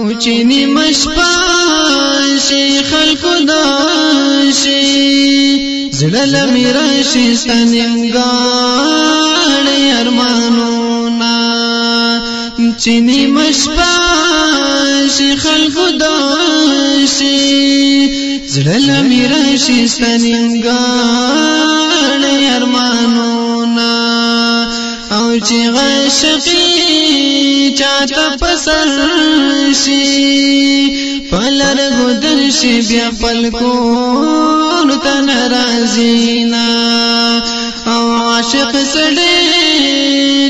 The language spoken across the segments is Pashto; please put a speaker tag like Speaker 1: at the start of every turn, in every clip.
Speaker 1: او چینی مشپا شي خلکو داشي زړه میرا شي ستنګاړې ارمانونه چینی مشپا شي خلکو داشي زړه میرا شي ستنګاړې ارمانونه او چې عاشقي چاته پسر شي پلر ګدر شي بیا خپل کور ته ناراضي نا او عاشق سړی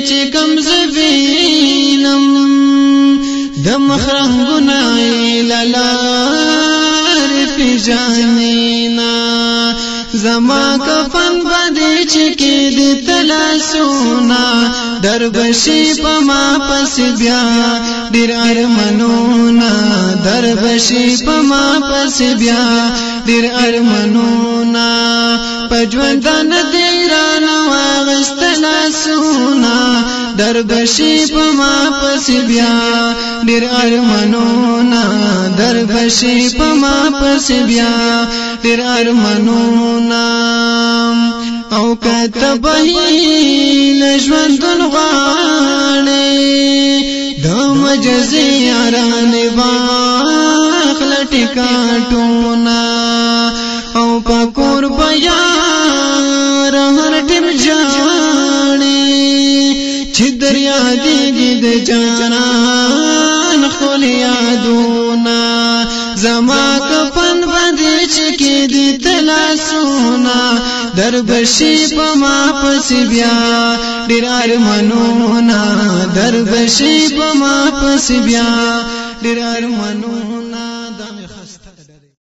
Speaker 1: چې کم زوینم د مخرنګونه لالار پیژانینا زما کفن باندې چې کې د تلاسونا دربشي پما پس بیا ډیر ارمانونا دربشي پما پس بیا ډیر ارمانونا پجوندان دیران واغستلا سونا دربشي پما پس بیا ډیر ارمانونا دربشي پما پس بیا ډیر ارمانونا او کتبهی لژوندون غاړې د مجزي یاران باخل ټکاټونا او پکور بیار هر ټیم جاړې چې دریا دیږي د جانان خپل یادونا زما کفن باندې چې کې دي تلاسونا دربشي پما پس بیا ډیر ارمانونا دربشي پما پس بیا ډیر ارمانونا